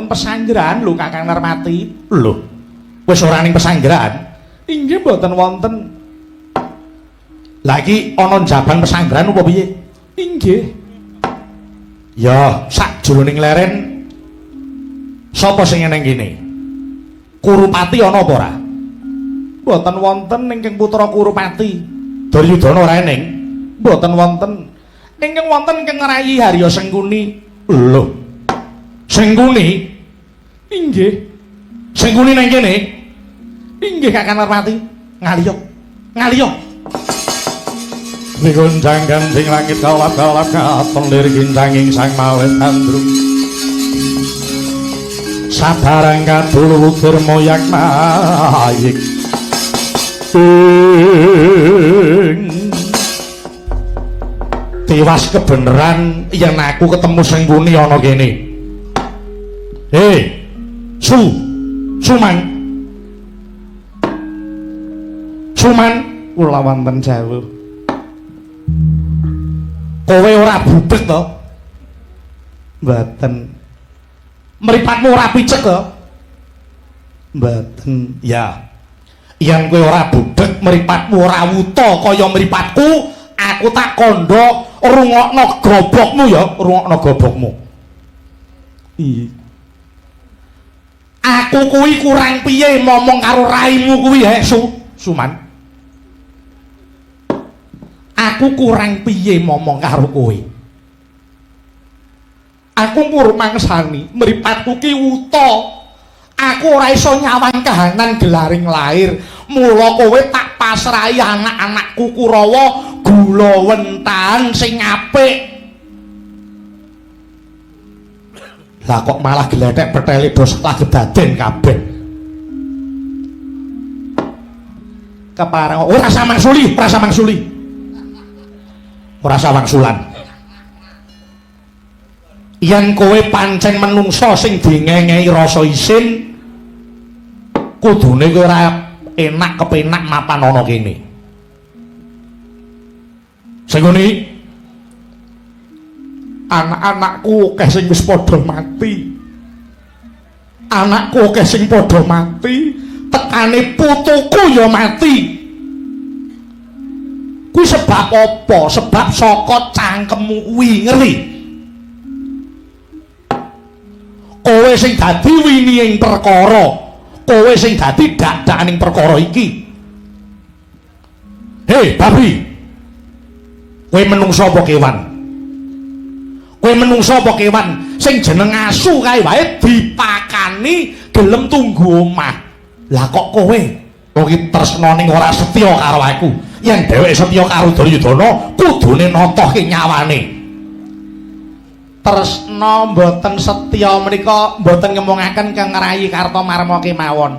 pesanggrahan lho Kakang Narmati. Lho. Wis ora ning pesanggrahan? Inggih mboten wonten. Lah iki ana njabang pesanggrahan apa piye? Inggih. Ya, sak jroning leren sapa sing nang kene? Kurupati ana apa ora? Mboten wonten ingkang putra Kurupati. Duryudana ora ening? Mboten wonten. Ingkang wonten ingkang ngerayi Harya Sengkuni. Lho. Sengkuni? Inggih. Sengkuni nang kene? Inggih Kakang Narmati. Ngaliya. Ngaliya. Digoncang gancing langit kalap-kalap katon lir gincanging sang mawet andrum. Sabarang kadul ukir moyak mayik. Tiwas kebeneran yen aku ketemu Sengkuni ana kene. Suman. Suman kula wonten jawuh. Kowe ora budhek to? Mboten. Mripatmu ora picek to? Mboten. Ya. Yen kowe ora budhek, mripatmu ora wuta kaya mripatku, aku tak kandha rungokno gobokmu ya, rungokno gobokmu. Iya. Aku kuwi kurang piye ngomong karo raimu kuwi Suman. Aku kurang piye ngomong karo kowe. Aku murmangsani mripatku ki wuta. Aku ora iso nyawang kahanan gelaring lair. Mula kowe tak pasrahi anak-anakku Kurawa gula wentahan sing apik. Lah kok malah gledhek petele dos lagedaden kabeh. Kepareng ora samang suli, ora samang suli. Ora sawang sulan. Yen kowe pancen menungso sing dingengehi rasa isin, kudune kowe ora enak kepenak mapan ana kene. Sengkuni anak-anakku akeh sing wis padha mati. Anakku akeh sing padha mati, tekane putuku ya mati. Kuwi sebab apa? Sebab saka cangkemmu kuwi ngeri. Kowe sing dadi winiing perkara, kowe sing dadi dak-dakaning perkara iki. Hei, babi. Kowe menungso apa kewan? Kowe menungso apa kewan sing jeneng asu kae wae dipakani gelem tunggu omah. Lah kok kowe iki tresna ning ora setya karo aku. Yen dheweke setya karo Duryudana, kudune natohke nyawane. Tresna mboten setya menika mboten ngemungaken kengerayi Kartamarma kemawon.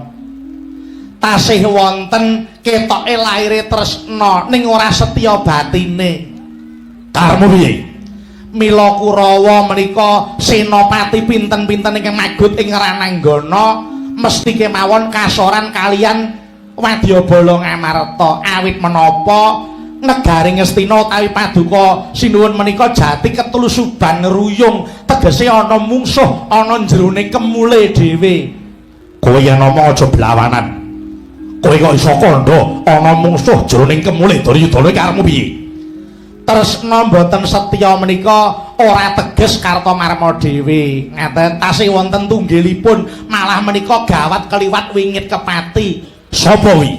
Tasih wonten ketoke laire tresna ning ora setya batine. Karmu piye? Mila Kurawa menika senopati pinten-pinten ingkang magut ing Rananggana mesti kemawon kasoran kalian Wadyabala Ngamarta. Awit menapa negari Ngastina utawi Paduka Sinuwun menika jati ketulusuban ngruyung, tegese ana mungsuh ana jerone kemule dhewe. Kowe yen ngomong aja blawanan. Kowe kok iso kandha ana mungsuh jroning kemule Duryudana karepmu piye? Tresna mboten setya menika ora teges Kartamarma dhewe. Ngaten tasih wonten tunggilipun malah menika gawat keliwat wingit kepati. Sapa kuwi?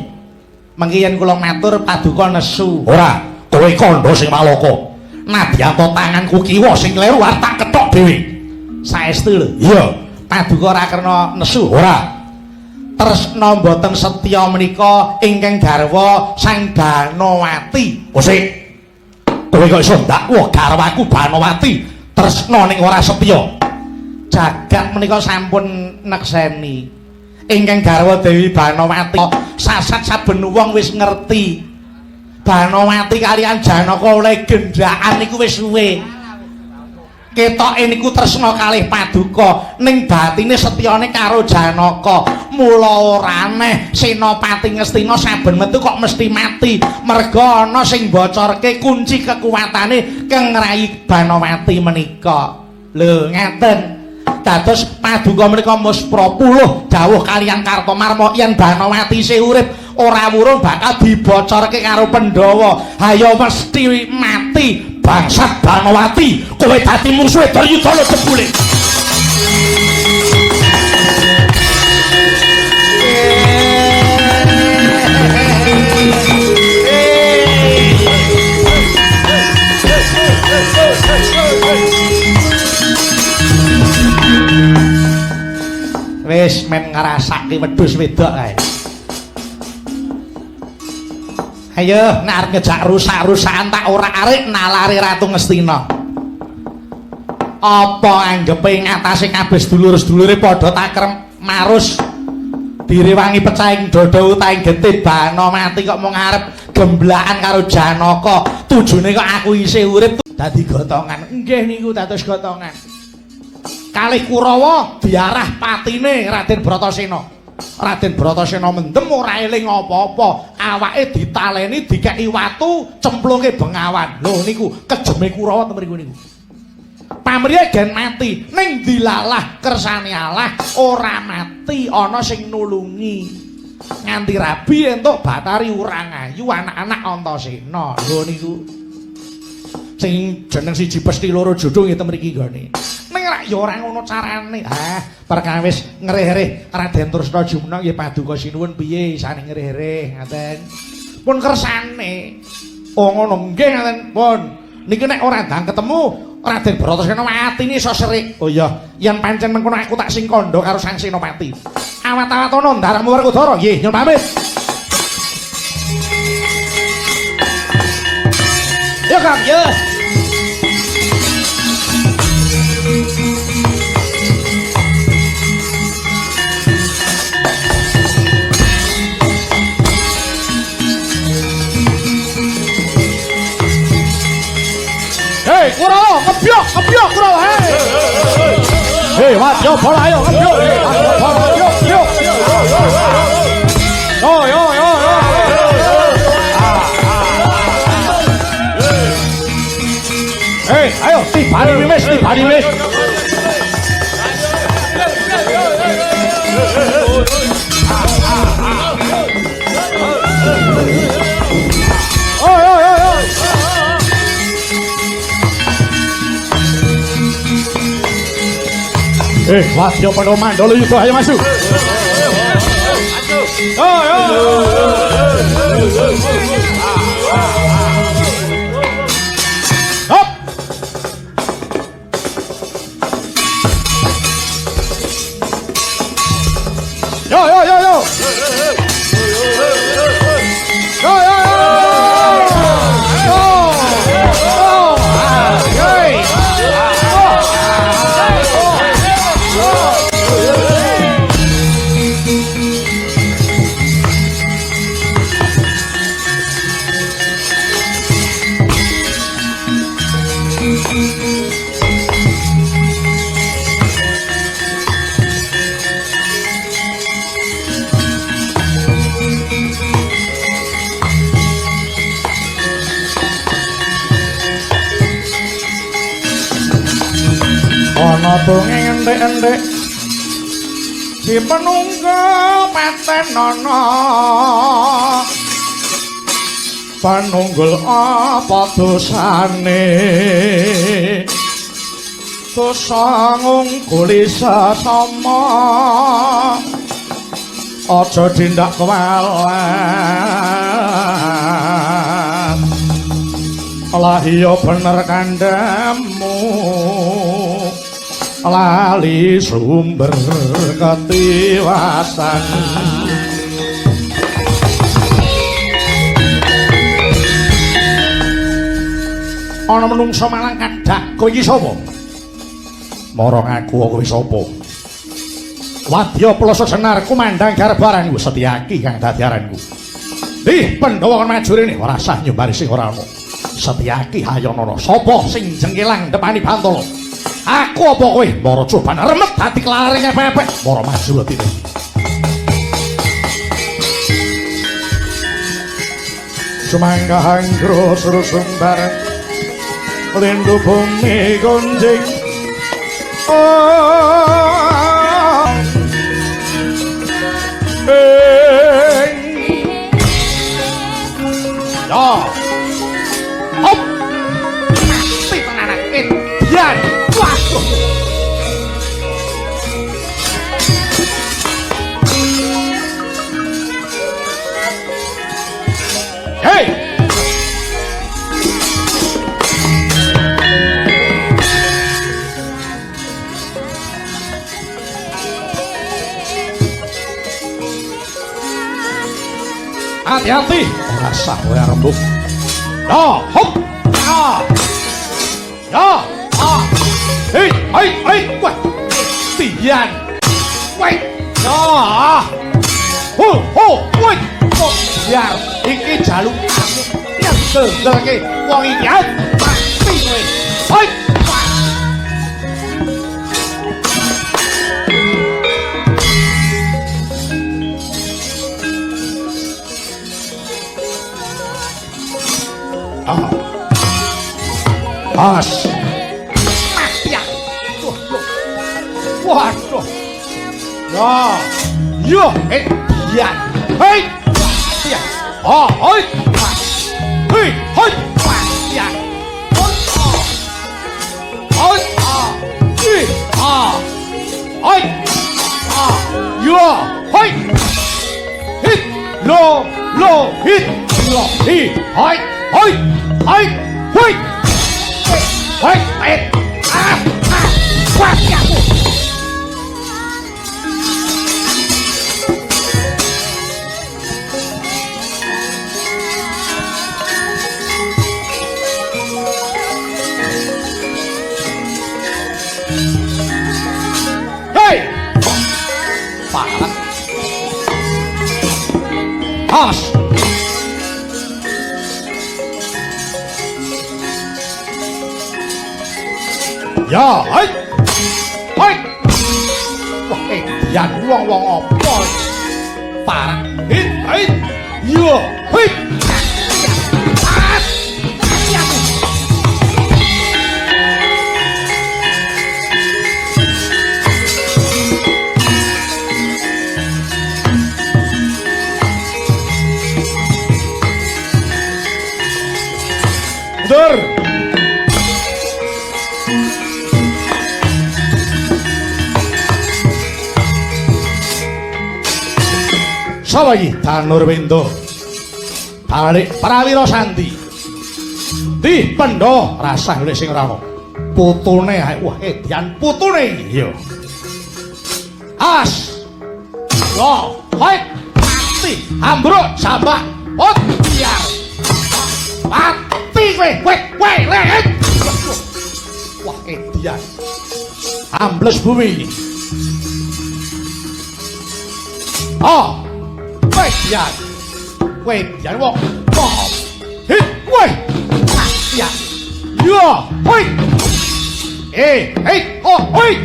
Mengki yen kula matur Paduka nesu. Ora, kowe kandha sing malaka. Nadyanto tanganku kiwa sing kleru arep tak kethok dhewe. Saestu lho. Iya, Paduka ora kena nesu. Ora. Tresna mboten setya menika ingkang garwa Sang Danawati. Sik. Kowe kok iso ndakwah garwaku Banawati tresna ning ora setya. Jagat menika sampun nekseni. Ingkang garwa Dewi Banawati sasat saben wong wis ngerti. Banawati kaliyan Janaka oleh gendhaan niku wis suwe. Ketoke niku tresna kalih Paduka ning batine setyane karo Janaka. Mula ora aneh Senopati Ngastina saben metu kok mesti mati. Merga ana sing bocorke kunci kekuwatane Kang Rayi Banawati menika. Lho, ngeten. dados paduka menika muspropuluh dawuh kaliyan Kartomarma yen Banowati isih urip ora wurung bakal dibocorke karo Pandhawa. Hayo mesti mati bangsat Banowati, kowe dadi musuhe Duryudana jebule. Wis men ngrasake wedhus wedok kae. Ayo nek arep ngejak rusak-rusakan tak ora arek nalari Ratu Ngastina. Apa anggepe ngatasé kabeh sedulur-sedulure padha takrem marus direwangi pecahing dada utaing getih Banowati kok mung arep gemblakan karo Janaka. Tujune kok aku isih urip dadi gotongan. Nggih niku dados gotongan. Kalih Kurawa diarah patine Raden Bratasena. Raden Bratasena mendem ora eling apa-apa, awake ditaleni dikeki watu cemplunge Bengawan. Lho niku kejeme Kurawa ten mriku niku. Pamrih gen mati ning dilalah kersane Allah ora mati ana sing nulungi. Nganti rabi entuk Batari Urangayu anak-anak Antasena. Lho niku. Sing jeneng siji pesti loro jodoh nggih ten mriki gone. Ning rak ya ora ngono carane. Perkawis ngreh-reh Raden Tresna Jumna nggih paduka sinuwun piye isane ngreh-reh ngaten. Pun kersane. Oh ngono nggih ngaten pun. Niki nek ora ndang ketemu Raden Bratasena watine iso serik. Oh iya, yen pancen mengkono aku tak sing kandha karo Sang Senopati. Awat-awatono ndarahmu Werkudara. Nggih, nyuwun pamit. Yo Kang, yo. Hei, Kurawa, ngebyok Kurawa, hei. Hei, wadyo bola ayo, ngebyok. Bola ayo, yo. Yo. Hei, ayo, tibani wis. Wadyo pada mandala yuda ayo masuk. Hop. Yo. Ana dongeng enthek-enthek dipenunggal patenana panunggul apa dosane dosa ngungkuli sesama aja tindak kewalan lah iya bener kandhamu lali sumber ketiwasan ana menungsa malang kadhak kowe iki sapa marang aku kowe sapa Wadya Plasa Senar kumandang garbaranku Setyaki kang dadi aranku Pandhawa kon maju rene ora sah nyumbari sing ora ana Setyaki Hayanana sapa sing jengkelang depani Bantala aku apa kowe mara coban remet dadi kelaring epek-epek mara maju atine sumangga hanggro suruh sumbar lindu bumi gonjing Hati-hati, ora sah kowe rembug. Ya, hop. Ya. Hei, wah. Tian. Wait. Ya. Wait. Kok biar iki jaluk kamu yang gelgelke wong iki. Mati kowe. Hei. As. Mati ya. Waduh. Ya. Ya. Hei. Ya. Hei. Hei. Ya. Ya. Hei. Hit. Lo. Hit. Lo. Hei. Wait. Kuat ya aku. Hei. Parah. Awas. Ya, hei. Wah, yan wong apa? Parah. Hei. Yo, hei. Mundur. Sawayi Danur Wendo Balik Prawira Sandi Di Pendho rasah oleh sing ora putune ae wah edian putune iya As Yo hei mati ambruk sambak pot biar mati kowe leh wah edian ambles bumi Wait, wong. Hit, wait. Ya. Yo, wait. Hey, wait.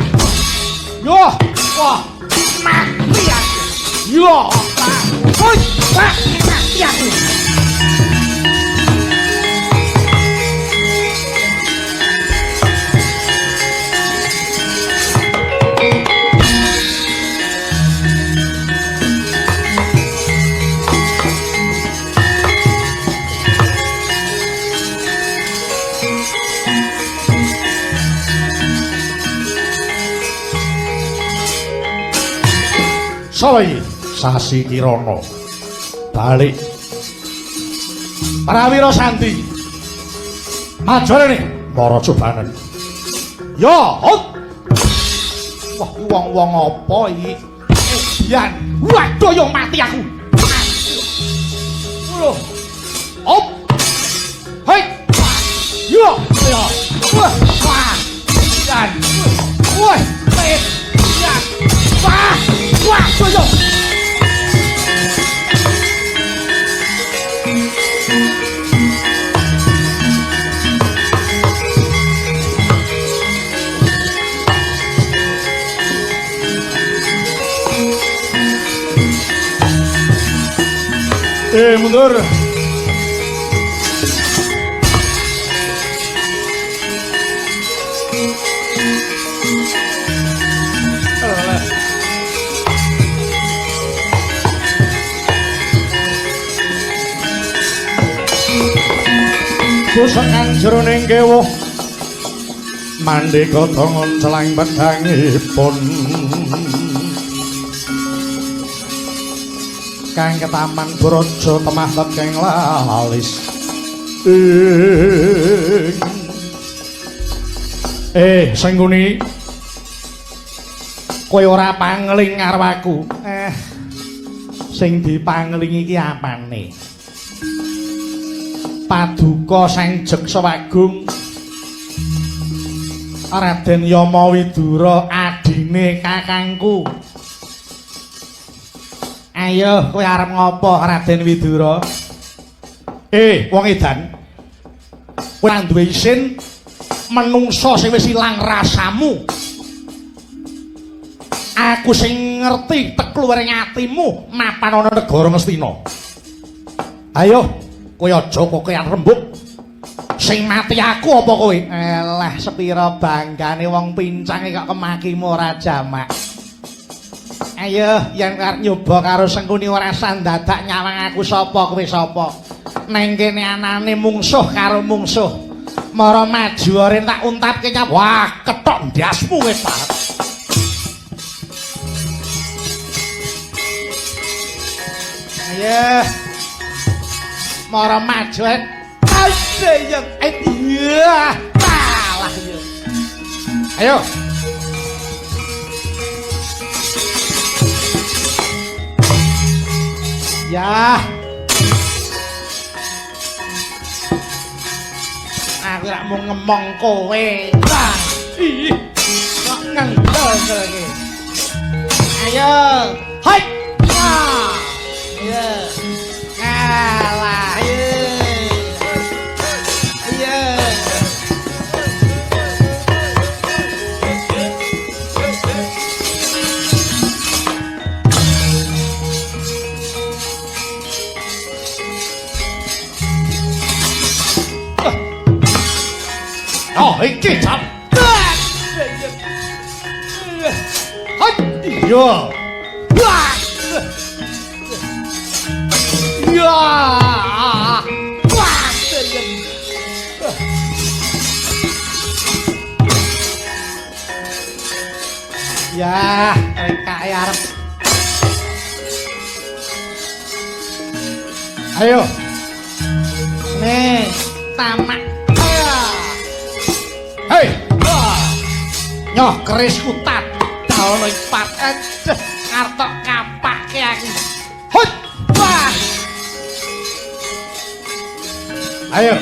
Yo, wah. Mati ya. Yo, wait. Mati ya. Sawayi Sasi Kirana balik Prawira Sandi majane para cobanen ya hop wah wong-wong apa iki edian waduh yo mati aku lho hop hei yo wah dan wah ya wah yo mundur Kusekan jroning kewuh mandika tangon celang pedhangipun kang ketaman brojo temah tekeng lalis Sengguni kowe ora pangling karo aku sing dipangling iki apane Paduka Sang Jaksawagung Raden Yama Widura adine kakangku ayo kowe arep ngopo Raden Widura wong edan kowe duwe isin menungso sing wis ilang rasamu aku sing ngerti tekluwering atimu mapan ana negara Ngastina ayo kowe aja kokean rembug sing mati aku apa kowe elah sepira banggane wong pincang kok kemakimu ora jamak ayo yen arep nyoba karo Sengkuni ora sandadak nyawang aku sapa kowe sapa neng kene anane mungsuh karo mungsuh mara maju ora tak untapke nyap wah ketok ndasmu wis banget ayo mara maju ayo iya kalah ya ayo ya aku rak mau ngemong kowe ih kok ngendel iki ayo hai ayo kalah oh iki cap hai yo wah ya wah ya kae arep ayo nih tamak hei nyoh keris kutat daono ipat kartok kapake aku hut wah ayo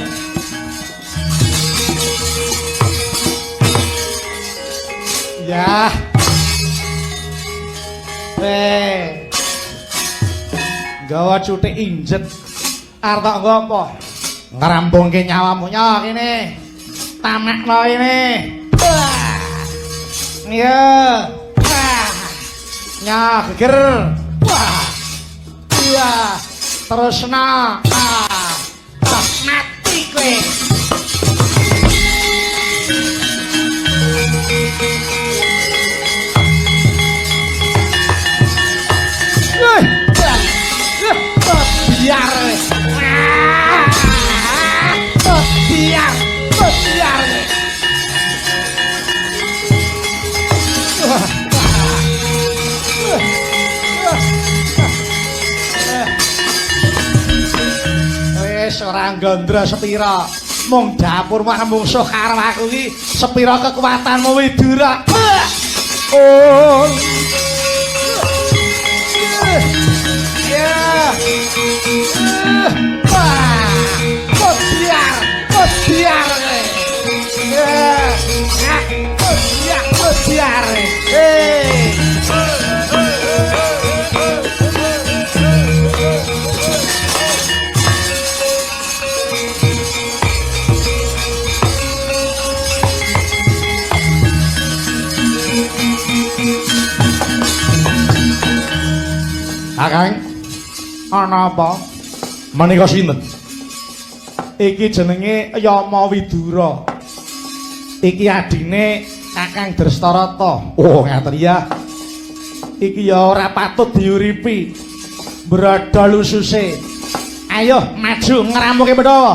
ya gawa cutik injet artok ngopo ngrampungke nyawamu nyoh kene tamakno ini iya nyoh geger wah iya terusna mati kowe biar biar wis ora gondra sepira mung dapur mah mungsuh karo aku iki sepira kekuatanmu Widura oh ya wah biar biar Kakang ana apa menika sinten iki jenenge Yama Widura iki adine Kakang Drestarata oh ngaten ya iki ya ora patut diuripi bradal ususe Ayo maju ngeramuke Pandhawa.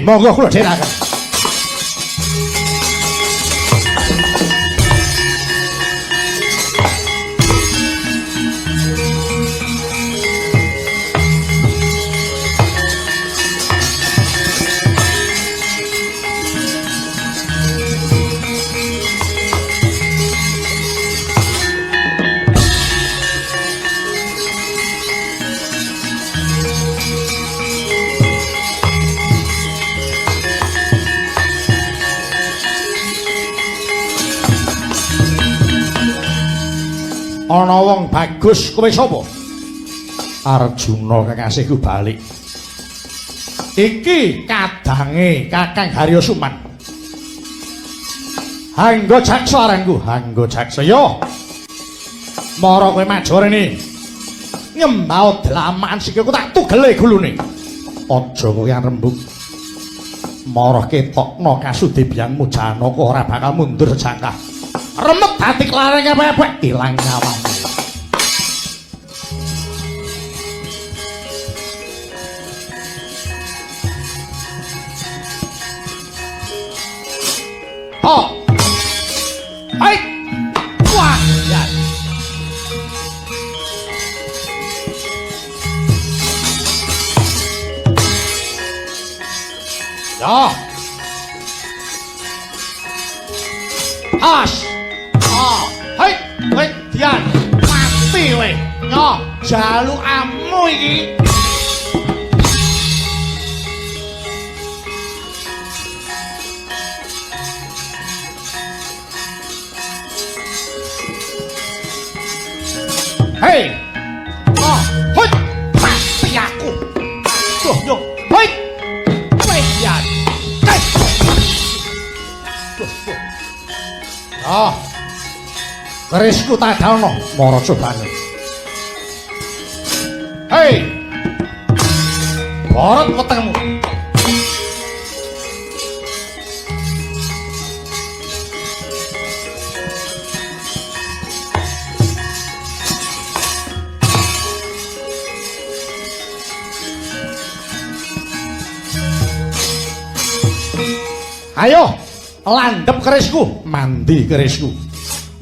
Monggo kula dherekaken. Ana wong bagus kowe sapa? Arjuna kekasihku balik. Iki kadange Kakang Harya Suman. Hangga jaksa aranku, hangga jaksa yo. Mara kowe maju rene. Nyembau dlamaan sikilku tak tugele gulune. Aja kowe rembug. Mara ketokno kasudebyangmu Janaka ora bakal mundur sejangkah. Remet dadi klareng apa-apa ilang nyawamu. Oh. Hai. Wah, ya. Ya. As. Hei, kowe dian mati kowe. Nyo, jalukamu iki. Hei. Oh, hei, mati aku. Tuh, yo. Hei. Kowe dian. Hei. Tuh. Oh. Kerisku tak daono mara cobane. Hei. Borot wetengmu. Ayo, landhep kerisku, mandi kerisku.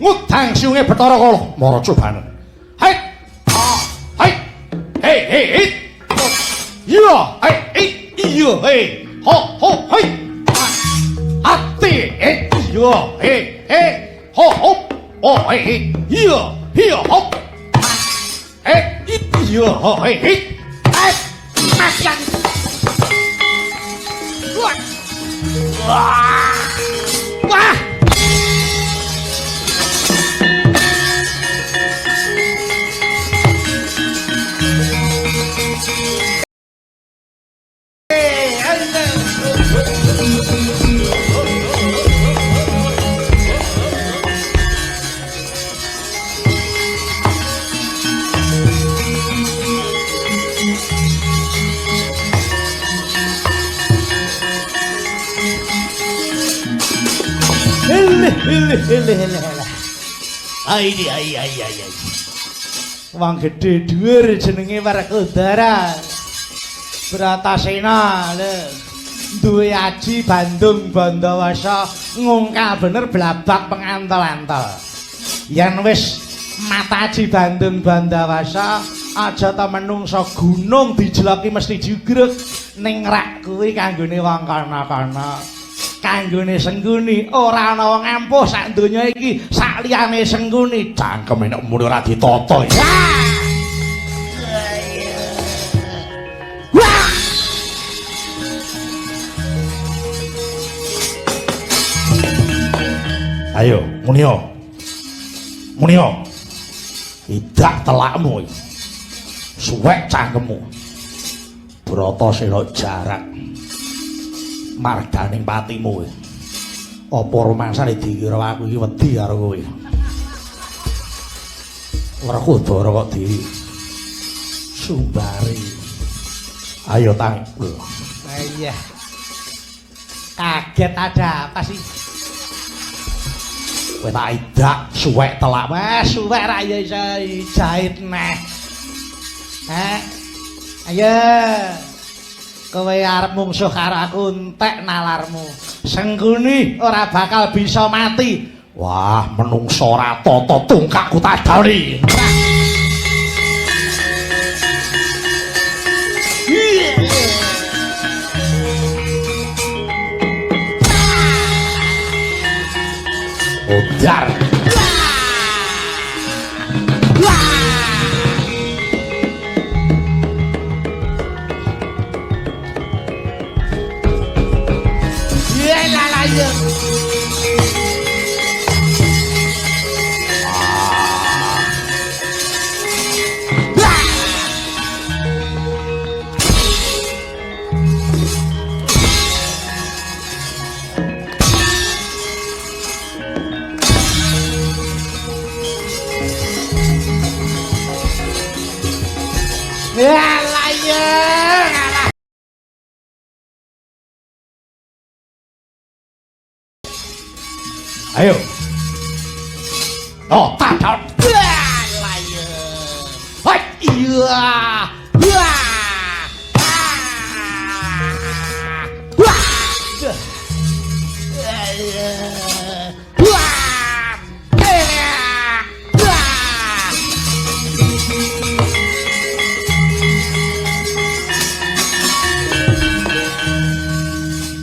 Ngudang siunge Bathara Kala mara cobane. Hai. Hai. Hei. Iya, hei. Iya, hei. Ho, hei. Ati, iya, hei. Ho. Oh, hei. Iya, ho. Iya, ho, hei. Makan. Wah. Ai. Wong gedhe dhuwur jenenge Werkudara. Bratasena lho. Duwe aji Bandung Bandawasa ngungkal bener blabak pengantel-antel. Yen wis mata aji Bandung Bandawasa aja ta menungsa gunung dijeloki mesti jugruk ning rak kuwi kanggone wong kana-kana. Kanggone Sengguni ora ana wong ampuh sak donya iki sak liyane Sengguni cangkeme nek muni ora ditata. Ayo, Munio. Idak telakmu. Suwek cangkemmu. Bratasena jarak. Marganing patimu. Apa rumangsane dikira aku iki wedi karo kowe? Werkudara kok di sumbari. Ayo tangkul. Iya. Kaget ada apa sih? Kowe tak idak suwek telak. Wes suwek ra ya iso jahit neh. Ayo. Kowe arep mungsuh karo aku entek nalarmu. Sengguni ora bakal bisa mati. Wah, menungso ora tata tungkakku tak dawuhi. Udar. Ayo. Oh, tak daun. Hai, iya.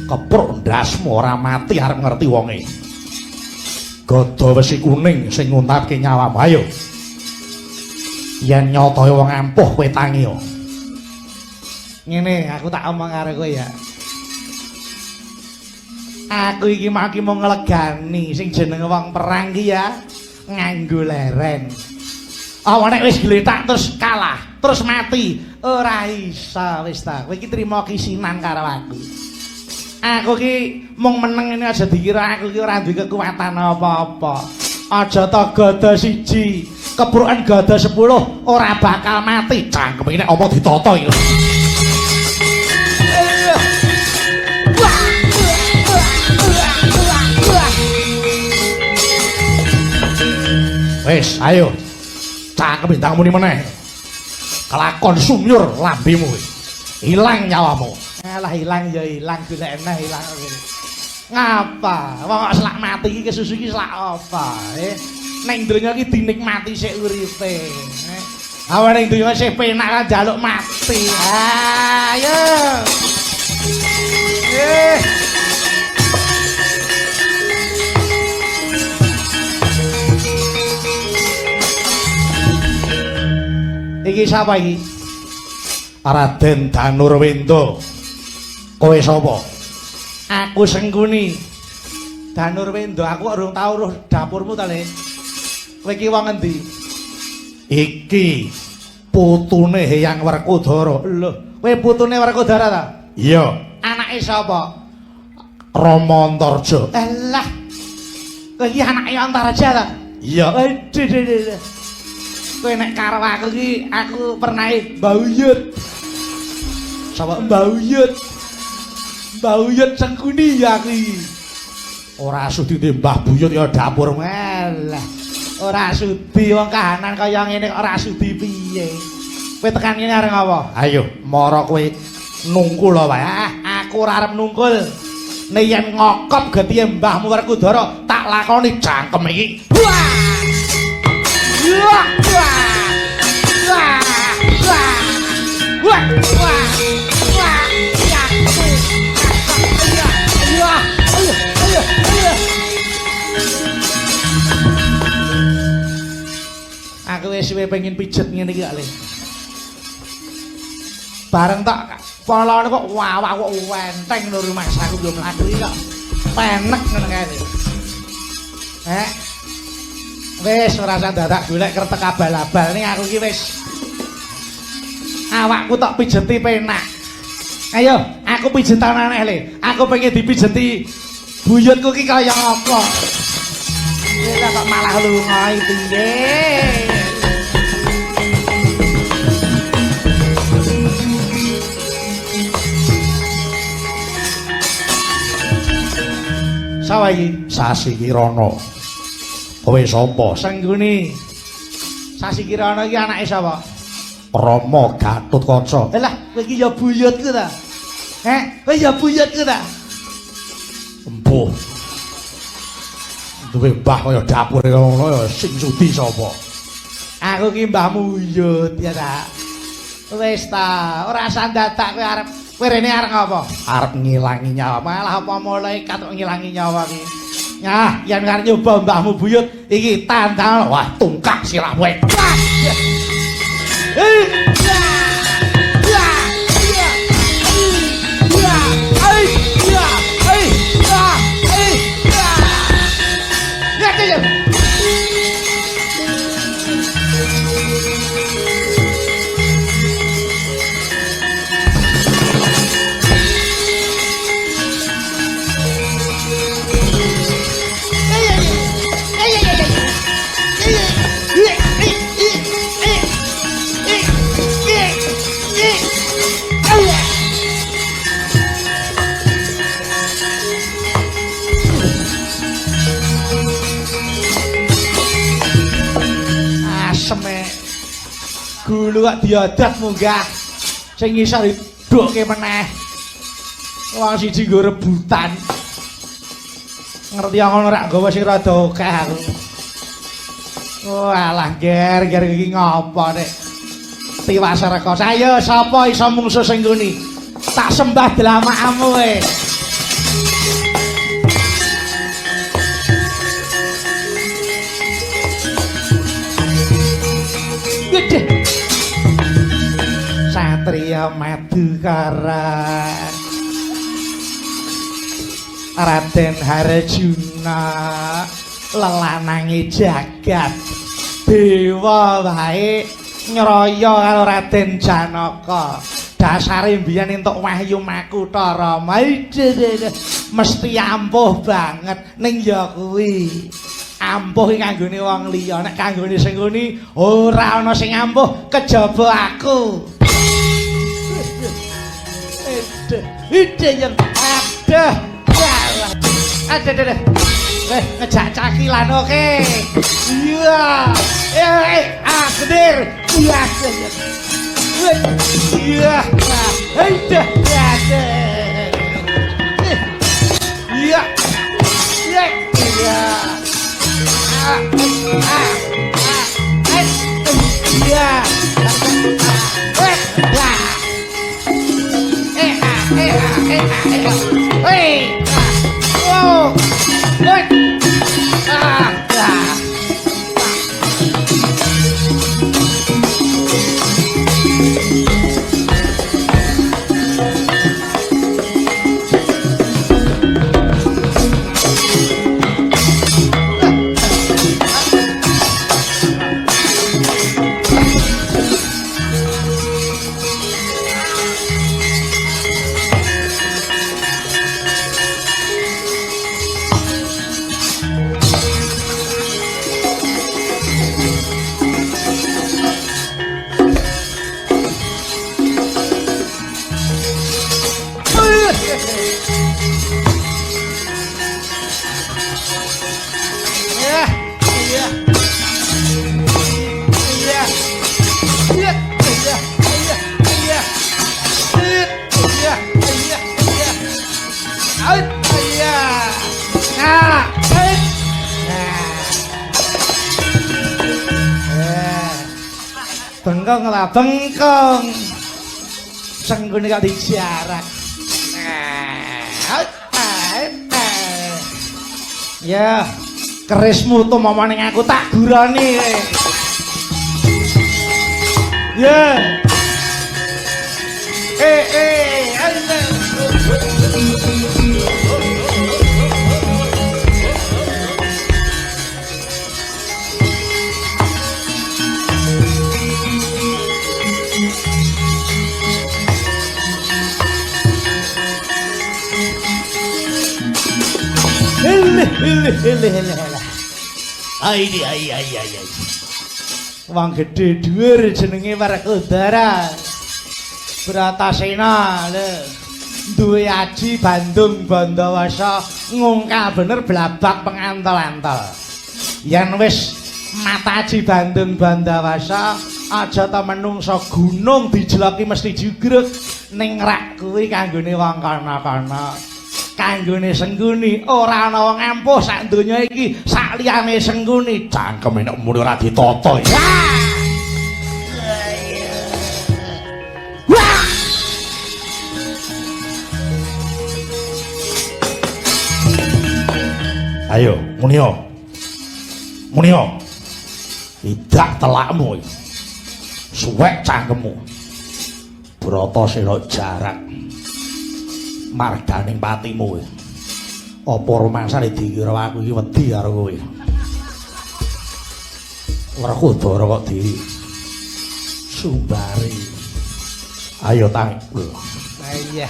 Kepruk ndasmu ora mati arep ngerti wonge. Gada wesi kuning sing nguntapke nyawamu. Ayo. Yen nyata wong ampuh kowe tangi yo. Ngene aku tak omong karo kowe ya. Aku iki mau nglegani sing jenenge wong perang ki ya nganggo leren. Apa nek wis gletak terus kalah, terus mati, ora iso wis ta. Kowe iki trima kisinan karo aku. Aku ki mung meneng ini aja dikira aku ki ora duwe kekuatan apa-apa. Aja ta gada siji, kebrukan gada 10 ora bakal mati. Cangkem iki nek apa ditata iki. Wes, ayo. Cangkem bintang muni meneh. Kelakon sunyur lambemu. Hilang nyawamu. Alah ilang ya ilang golek eneh ilang ngene. Ngapa? Wong kok selak mati iki kesusu iki selak apa? Ning donya iki dinikmati sik uripe. Awan ning donya sik penak kan njaluk mati. Ayo. Iki sapa iki? Raden Danurwenda. Kowe sapa? Aku Sengguni. Danurwenda, aku urung tau roh dapurmu ta, Le. Kowe iki wong endi? Iki putune Hyang Werkudara. Lho, kowe putune Werkudara ta? Iya. Anake sapa? Rama Antarja. Lah. Kowe iki anake Antarja ta? Iya. Aduh. Kowe nek karo aku iki aku pernah mbauyut. Sapa mbauyut? Mbauyut Sengguni ya iki. Ora sudi Mbah Buyut ya dapur melah. Ora sudi wong kahanan kaya ngene ora sudi piye. Kowe tekan kene arep apa? Ayo, mara kowe nungkul wae. Aku ora arep nungkul. Nek yen ngokop getihe Mbahmu Werkudara tak lakoni jangkem iki. Wah! Wah! Wah! Wah! Wah! Wah! Aku wis suwe pengen pijet ngene iki kok, Le. Bareng tak polone kok wawak kok wenteng lho rumah saku yo mlaku iki kok. Penek ngono kae. Wis ora usah dadak golek kretek abal-abal ning aku iki wis awakku tok pijeti penak. Ayo, aku pijetan aneh, Le. Aku pengen dipijeti buyutku ki kaya apa. Lah kok malah lunga iki piye? Sawa iki? Sasi Kirana. Kowe sapa? Sengguni. Sasi Kirana iki anake sapa? Rama Gatotkaca. Lah, kowe iki ya buyutku ta? Kowe ya buyut ku ta? Empuh. Duwe mbah kaya dapur ngono ya sing sudi sapa? Aku ki mbahmu Yut ya ta. Wis ta, ora usah dadak kowe rene arep ngopo? Arep ngilangi nyawa. Malah apa malaikat kok ngilangi nyawa ki. Nah, yen arep nyoba mbahmu buyut iki tandang wah tungkak sirah kowe. Gulu kok diodat munggah sing ngisor didukke meneh wong siji nggo rebutan ngerti ngono rak nggawa sing rada akeh aku walah ger iki ngopo nek tiwas reka ayo sapa iso mungsuh sing ngene tak sembah dlamakamu kowe gede Satria Madukara Raden Harjuna lelanange jagat dewa wae nyraya karo Raden Janaka dasare mbiyen entuk wahyu Makutara mesti ampuh banget ning ya kuwi ampuh iki kanggone wong liya nek kanggone sing ngene ora ana sing ampuh kejaba aku ide yang ada ngejak cakilan oke iya geder iya iya ide iya iya iya bengkong lah bengkong senggune kok dijarak ya kerismu tuh mama ning aku tak gurani ya Ai. Wong gedhe dhuwur jenenge Werkudara. Bratasena lho. Duwe aji Bandung Bandawasa ngungkal bener blabak pengantel-antel. Yen wis Mataji Bandung Bandawasa aja ta menungsa gunung dijeloki mesti jugruk ning rak kuwi kanggone wong kana-kana kanggone Sengguni ora ana wong ampuh sak donya iki sak liyane Sengguni cangkeme nek muni ora ditata ya. Ayo Munio tidak telakmu suwek cangkemmu Brata Sena jarak marganing patimu apa rumangsane dikira aku iki wedi karo kowe Werkudara kok di Sumbari ayo tangkul iya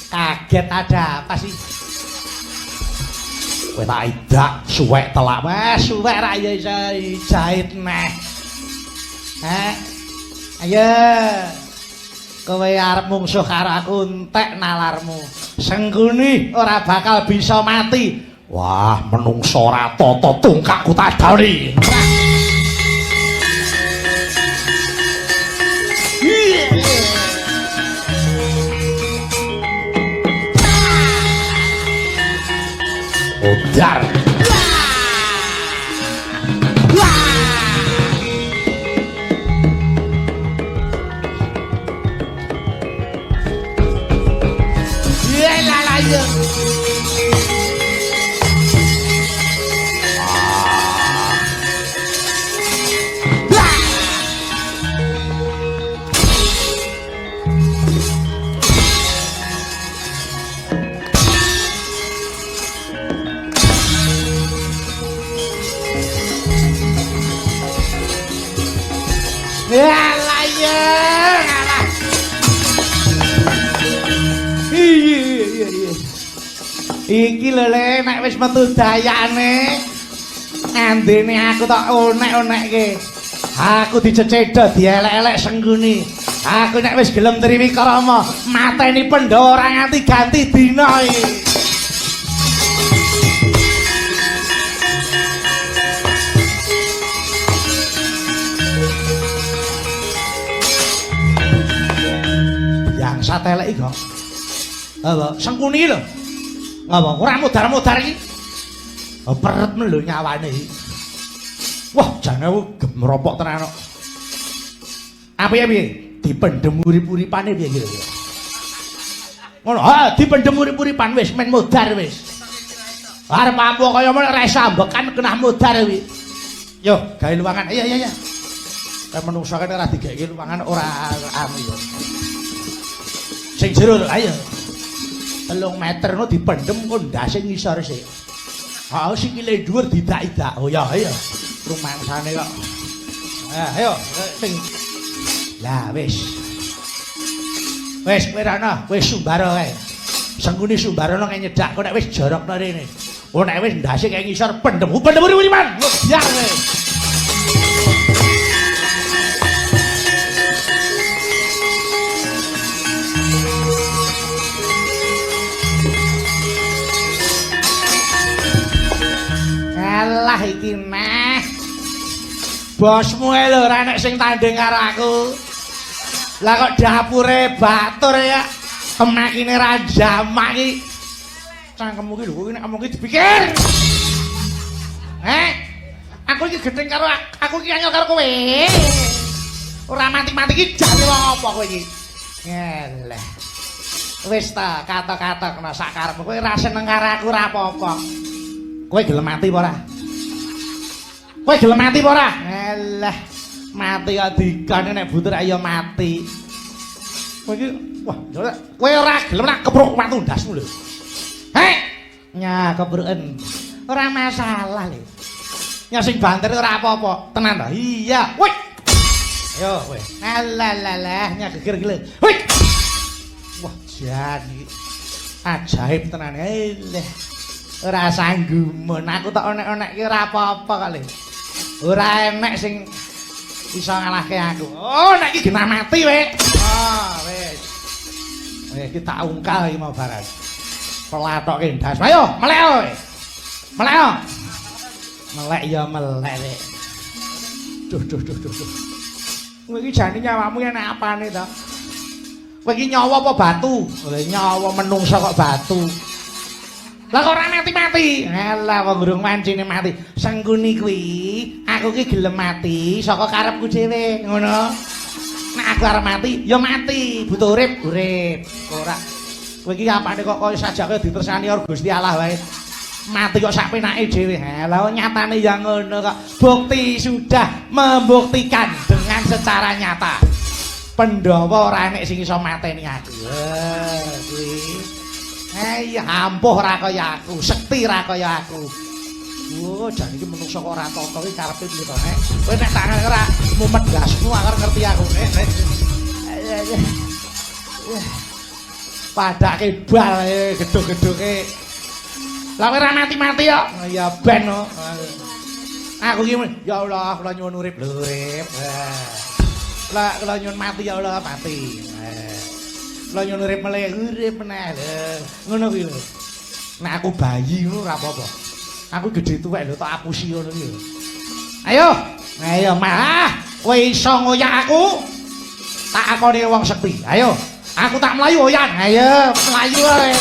kaget ada apa sih kowe tak idak suwek telak wes suwek ra ya iso jahit neh ayo kowe arep mungsuh karo aku entek nalarmu Sengguni ora bakal bisa mati wah menungso ora tata tungkakku tadani Udar iki lho Le nek wis metu dayane andene aku tak onek-onekke aku dicecedha dielek-elek Sengguni aku nek wis gelem triwi krama mateni Pandhawa nganti ganti dina iki yang satelek iki kok apa Sengguni lho ngapa ora mudar-mudar iki peret lho nyawane iki wah jane gemropok tenan kok apa ya piye dipendhem urip-uripane piye kira-kira ngono ha dipendhem urip-uripan wis men mudar wis arep ampuh kaya men ra iso ambekan kena mudar kuwi yo gawe luwangan iya kan menungso kan ora digawe luwangan ora anu yo sing jero ayo 3 meter no dipendhem kok ndase ngisor sik. Ha sikile dhuwur didak-idak. Oh ya ayo. Rumangsane kok. Ayo sing. Lah wis. Wis kowe rono, wis Sumbara kae. Sengguni Sumbara kaya nyedak kok nek wis jorokno rene. Oh nek wis ndase kaya ngisor pendhem uriman. Ya wis. Alah iki meh. Bosmu lho ora nek sing tanding karo aku. Lah kok dapure batur ya. Kemakine ra jamak iki. Cangkemmu iki lho kowe nek ngomong iki dipikir. Aku iki gedeng karo aku iki anyel karo kowe. Ora mati-mati iki jane wong apa kowe iki. Ngeleh. Wis ta kata-kata kena sak karepmu kowe ra seneng karo aku ora apa-apa. Kowe gelem mati apa ora? Kowe gelem mati apa ora? Alah, mati kok dikane nek butur ayo mati. Kowe iki wah, kowe ora gelem nak kepruk watu ndasmu lho. Nya kebruken. Ora masalah lho. Nya sing banter ora apa-apa, tenan ta? Iya. Woi. Ayo kowe. Alah, nya geger iki lho. Woi. Wah, jan iki. Ajaib tenan. Eleh. Ora sanggumun aku tak onek-onekke ora apa-apa kali ora enek sing iso ngalahke aku oh nek iki genah mati we wis iki tak ungkal iki mau barang pelatokke ndas ayo melek kowe melek Melek ya melek. Duh. Kowe iki jane nyawamu enak apane to? Kowe iki nyawa apa batu? Nyawa menungsa kok batu. Lah kok ora mati-mati. Alah wong durung mancine mati. Sengguni kuwi, aku ki gelem mati saka karepku dhewe, ngono. Nek aku arep mati, ya mati. Butuh urip. Ora. Kowe iki apane kok koyo sajake ditersani karo Gusti Allah wae. Mati kok sak penake dhewe. Lah nyatane ya ngono kok. Bukti sudah membuktikan dengan secara nyata. Pandhawa ora enek sing iso mateni aku. Kuwi. Ya ampuh ra kaya aku, sekti ra kaya aku. Oh, jan iki menungso kok ora tata iki karepe piye to, Nek? Kowe nek tak ora mumet gasmu akar ngerti aku, Nek. Padake bal gedhe-gedheke. Lah kowe ora mati-mati kok. Ya ben no. Aku iki ya Allah, kula nyuwun urip lho, urip. Lah kula nyuwun mati ya Allah, mati. Lah nyuwun urip meneh lho. Ngono kuwi lho. Nek aku bayi ngono ora apa-apa. Aku gedhe tuwek lho tak apusi ngono iki lho. Ayo malah kowe iso ngoyak aku. Tak akoni wong sekti. Ayo, aku tak mlayu oyan. Ayo, mlayu ae.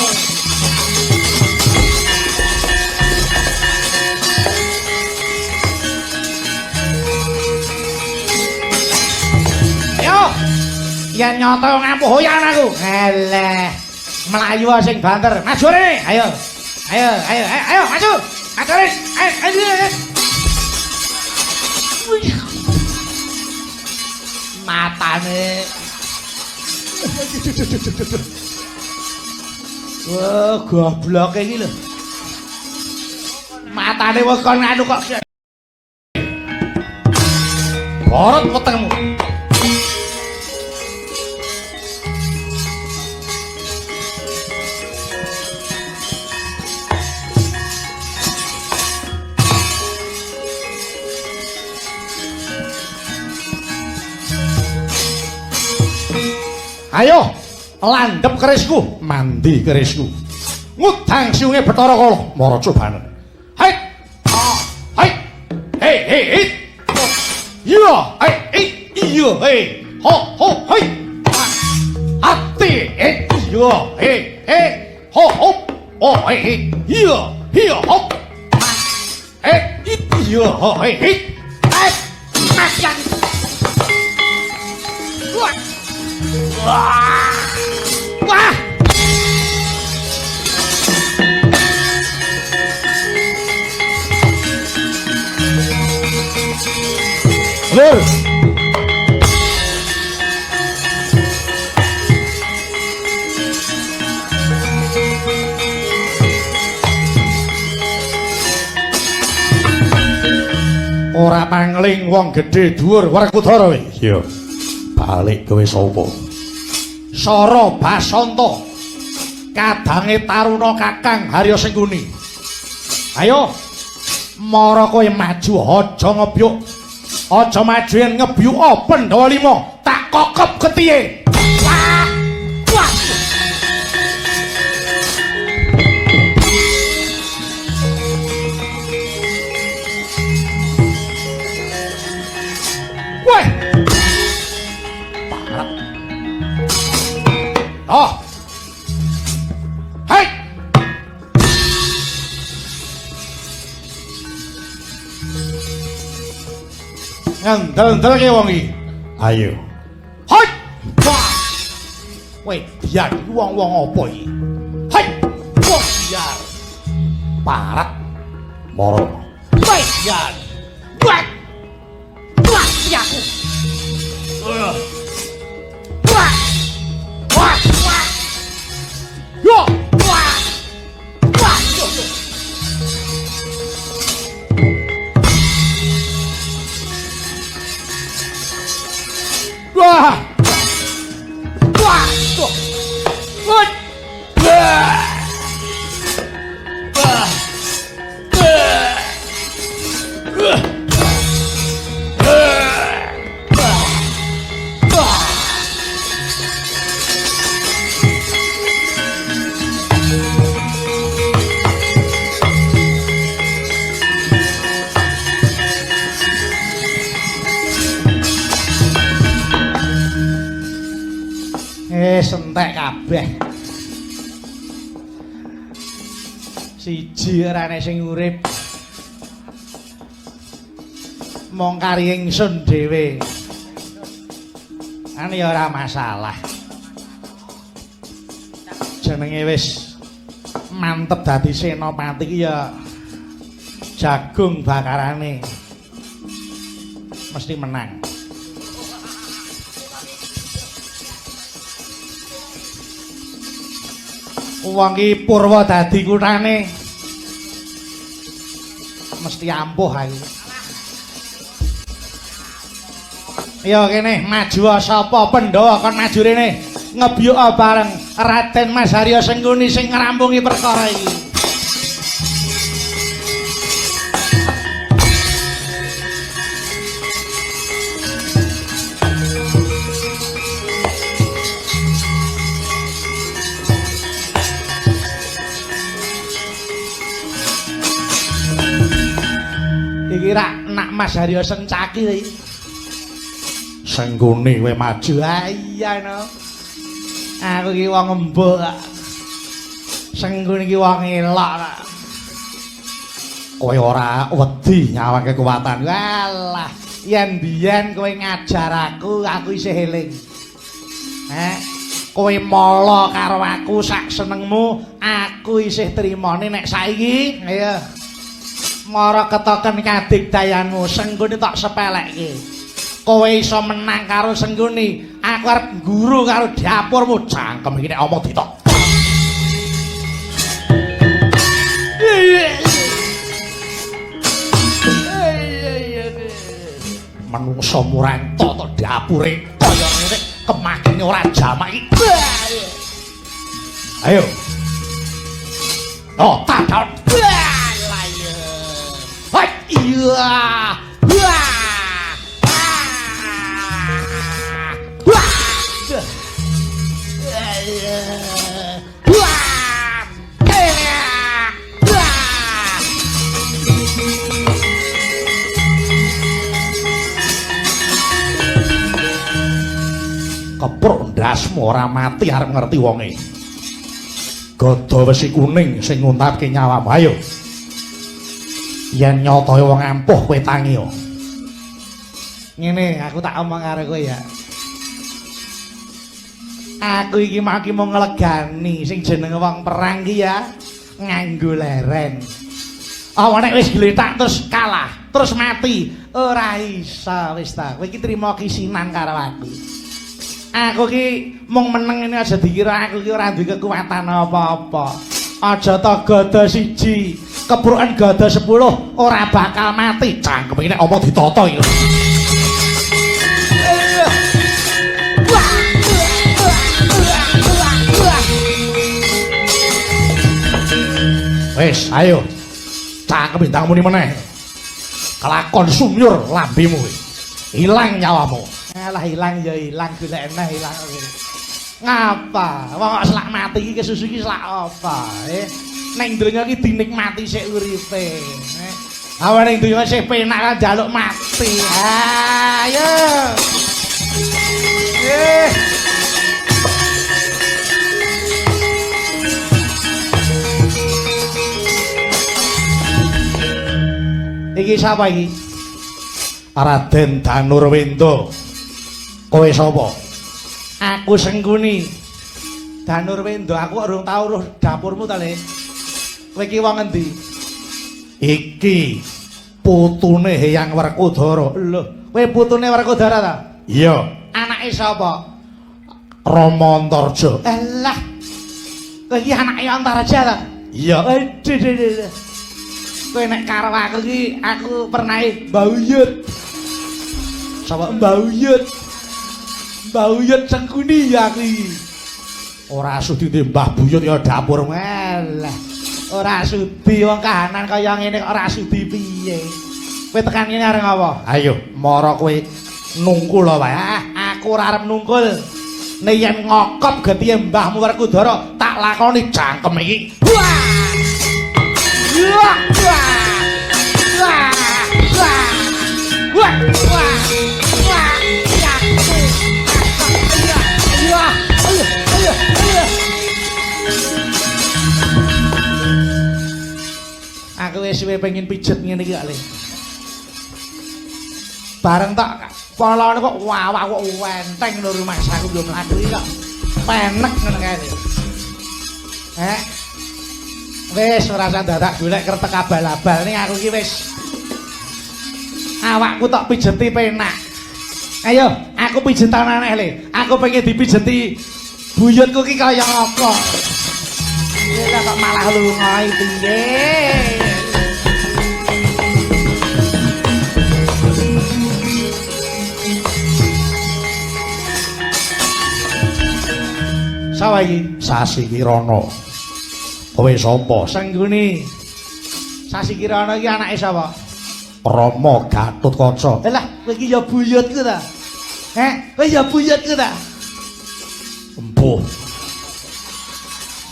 Ayo. Yen nyoto ngampuh oyan aku. Alah. Melayu sing banter. Maju rene. Ayo, maju. Maju rene. Ayo. Matane. Wah, goblok iki lho. Matane wis kon anu kok. Borot wetengmu. Ayo, landhep kerisku, mandi kerisku. Ngudang siunge Bathara Kala, mara cobane. Hai. Hai. Hei. Iya, iya, hei. Ho, hei. Ati, iya, hei. Ho. Oh, hei. Iya, ho. Iya, ho, hei. Matian. Wah! Lur. Ora pangling wong gedhe dhuwur Werkudara kowe. Iya. Balik kowe sapa? Sara Basanta. Kadange taruna Kakang Harya Sengkuni. Ayo. Mara kowe maju aja ngebyuk. Aja maju yen ngebyuk Pandhawa 5 tak kokop getihe. Wah. Weh. Parat. Oh. Hai. Ngandel-ndelke wong iki. Ayo. Hai. Wah. Weh, biar wong-wong apa iki? Hai. Wong biar. Parat. Moro. Weh, biar. Wah. Wah, aku. Wah. Wah. Yo. Wah. Wah. Yo. Wah. Wah. Yo. Wah. Wah. Wah. wis entek kabeh. Siji arane sing urip. Mong kari ingsun dhewe. Ani ora masalah. Jenenge wis mantep dadi senopati ki ya jagung bakarane mesti menang. Wong ki Purwa dadi kutane mesti ampuh ae. Ya kene maju sapa Pandhawa kon maju rene ngebyuk bareng Raden Mas Harya Sengkuni sing ngrampungi perkara iki. Iki rak nak Mas Harya Sencaki iki. Sengkuni kowe maju. Iya no. Aku iki wong embuk. Sengkuni iki wong elok. Kowe ora wedi nyawake kekuatan. Walah, yen biyen kowe ngajar aku isih eling. Kowe mala karo aku sak senengmu, aku isih trimane nek saiki. Ayo. Mara ketoken kadigdayanmu, Sengkuni tak sepelekke. Kowe iso menang karo Sengkuni, aku arep guru karo dapurmu. Cangkem iki nek omong ditok. Manungsa muranta to dapure kaya ngene kemakine ora jamak iki. Ayo. Oh, tak. Hai, iya. Kepruk ndasmu ora mati arep ngerti wonge. Gada wesi kuning sing nguntapke nyawamu. Ayo. Yen nyotoe wong ampuh kowe tangi yo. Ngene aku tak omong karo kowe ya. Aku iki mau nglegani sing jenenge wong perang ki ya nganggo leren. Apa nek wis gletak terus kalah, terus mati, ora iso wis ta. Kowe iki trima kisinan karo aku. Aku ki mung meneng ini aja dikira aku ki ora duwe kekuatan apa-apa. Aja ta gada siji, kebrukan gada 10 ora bakal mati. Cangkem iki nek omong ditata iki. Wes, ayo. Cangkem bintang muni meneh. Kelakon sumyur lambemu kuwi. Ilang nyawamu. Alah ilang ya ilang golek eneh ilang. Ngapa? Wong kok selak mati iki kesusu iki selak apa? Ning donya iki dinikmati sik uripe. Awan ning donya sik penak kan njaluk mati. Ayo. Iki sapa iki? Raden Danurwenda. Kowe sapa? Aku Sengkuni. Danurwenda, aku urung tau roh dapurmu ta, Le. Kowe iki wong endi? Iki putune Hyang Werkudara. Lho, kowe putune Werkudara ta? Iya. Anake sapa? Rama Antarja. Alah. Kowe iki anake Antarja ta? Iya. Kowe nek karo aku iki aku pernah mbauyut. Sapa mbauyut? Mbauyut Sengkuni ya aku iki. Ora sudi Mbah Buyut ya dapur malah. Ora sudi wong kahanan kaya ngene kok ora sudi piye. Kowe tekan kene arep apa? Ayo, mara kowe nungkul wae. Aku ora arep nungkul. Nek yen ngokop getihe Mbahmu Werkudara tak lakoni jangkem iki. Wah! Wah! Wah! Wah! Wah! Wah! Wah! isih pengen pijet ngene iki kali. Bareng tak polone kok wawak kok wenteng lho rumah saku yo mlaku iki kok penek ngono kae. Wis ora usah dadak golek kretek abal-abal ning aku iki wis awakku tak pijeti penak. Ayo, aku pijetan aneh le. Aku pengen dipijeti buyutku ki kaya apa? Iya kok malah lunga iki nggih. Sawa iki Sasi Kirana. Kowe sapa? Sengguni. Sasi Kirana iki anake sapa? Rama Gatotkaca. Lah, kowe iki ya buyutku ta? Kowe ya buyutku ta? Empuh.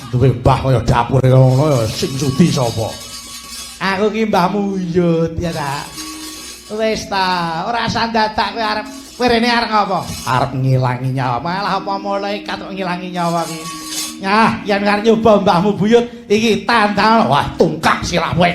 Duwe mbah kaya dapur ngono ya sing sudi sapa? Aku ki mbahmu Yut ya ta. Wis ta, ora usah dadak kowe arep kowe rene arep apa? Arep ngilangi nyawa. Malah apa malaikat kok ngilangi nyawa ki. Nah, yen arep nyoba mbahmu buyut iki tandang wah tungkak sirah kowe.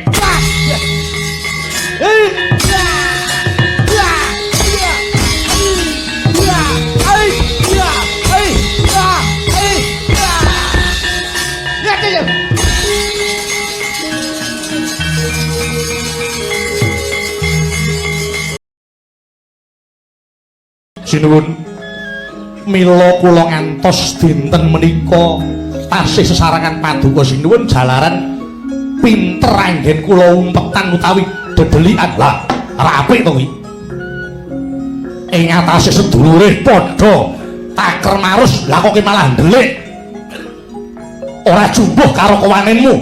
Sinuwun mila kula ngantos dinten menika tasih sesarangan paduka sinuwun jalaran pinter anggen kula umpetan utawi dedelikan lah apik to kuwi ing atase sedulure padha taker marus lah kok malah ndelik ora jumbuh karo kawanenmu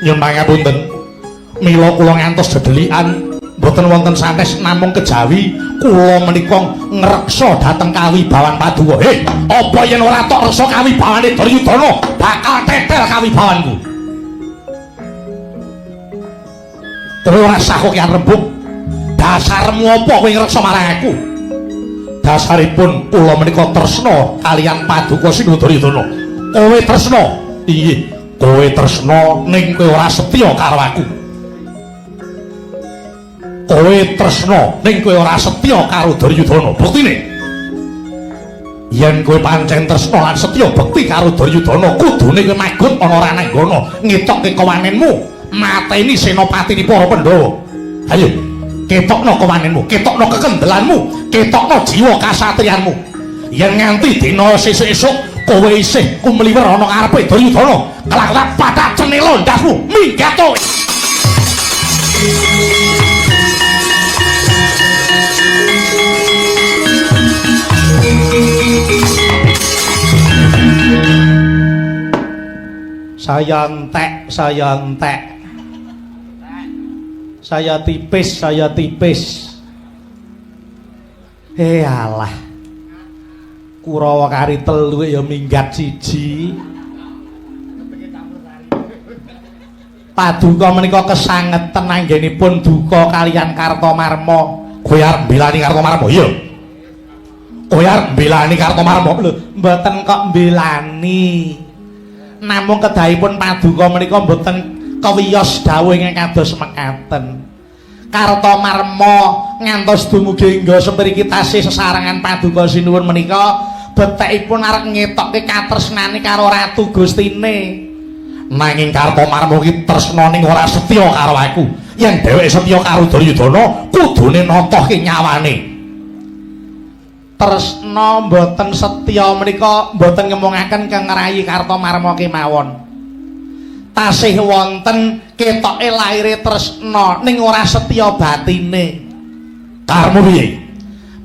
nyun pangapunten mila kula ngantos dedelikan mboten wonten sanès namung kejawi kula menika ngreksa dhateng kawibawan paduka. Apa yen ora tok reksa kawibawane Duryudana bakal tetel kawibawanku. Terus ora sah kok rembug. Dasarmu apa kowe ngreksa marang aku? Dasaripun kula menika tresna kaliyan paduka Sinu Duryudana. Kowe tresna? Iya, kowe tresna ning kowe ora setya karo aku. Kowe tresna ning kowe ora setya karo Duryudana. Buktine yen kowe pancen tresna lan setya bekti karo Duryudana, kudune kowe magut ana Rananggana ngetokke kawanenmu, mateni senopatine para Pandhawa. Ayo, ketokno kawanenmu, ketokno kekendelanmu, ketokno jiwa kasatriyanmu. Yen nganti dina sesuk-esuk kowe isih kumliwer ana ngarepe Duryudana, kelak patak cenela ndasmu minggat to. Saya entek, saya tipis. Alah, Kurawa kari telu ya minggat siji. Paduka menika kesangeten anggenipun duka kaliyan Kartomarma. Kowe arep mbelani Kartomarma? Iya. Kowe arep mbelani Kartomarma? Lho, mboten kok mbelani. Namung kedahipun paduka menika mboten kewiyos dawuh ingkang kados mekaten. Kartomarma ngantos dumugi engga semriki tasih sesarengan paduka sinuwun menika betekipun arep ngetokke katresnane karo Ratu Gustine. Nanging Kartomarma ki tresna ning ora setya karo aku. Yen dheweke setya karo Duryudana, kudune natohke nyawane. Tresna mboten setya menika mboten ngemungaken kengerayi Kartomarma kemawon. Tasih wonten ketoke laire tresna ning ora setya batine. Karmu piye?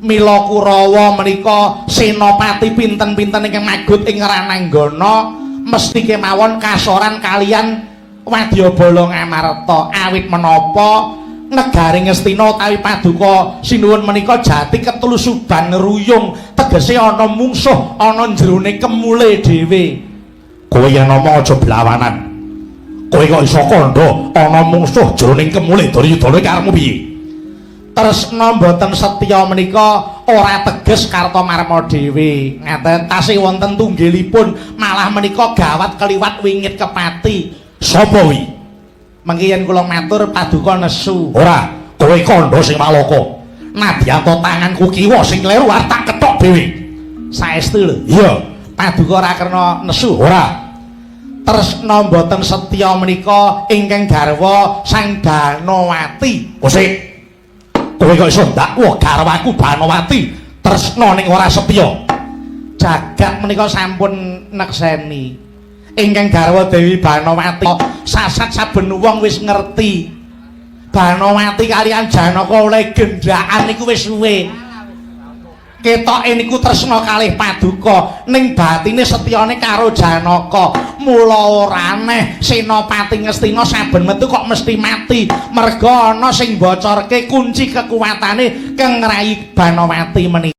Mila Kurawa menika senopati pinten-pinten ingkang magut ing Rananggana mesti kemawon kasoran kaliyan Wadyabala Ngamarta. Awit menapa negari Ngastina utawi paduka sinuwun menika jati ketulusuban ruyung, tegese ana mungsuh ana jerone kemule dhewe. Kowe yen ngomong aja blawanan. Kowe kok iso kandha ana mungsuh jroning kemule Duryudana karepmu piye? Tresna mboten setya menika ora teges Kartomarma dhewe. Ngaten tasih wonten tunggilipun malah menika gawat keliwat wingit kepati. Sapa kuwi? Mengki yen kula matur paduka nesu. Ora, kowe kandha sing malaka. Nadyanto tanganku kiwa sing kleru arep tak kethok dhewe. Saestu lho. Iya, paduka ora kena nesu. Ora. Tresna mboten setya menika ingkang garwa Sang Danawati. Kosik. Kowe kok iso ndakwa garwaku Danawati tresna ning ora setya. Jagat menika sampun nekseni. Ingkang garwa Dewi Banawati sasat saben wong wis ngerti. Banawati kaliyan Janaka oleh gendhaan niku wis suwe. Ketoke niku tresna kalih paduka ning batine setyane karo Janaka. Mula ora aneh Senopati Ngastina saben metu kok mesti mati. Merga ana sing bocorke kunci kekuatane Kang Rai Banawati menika.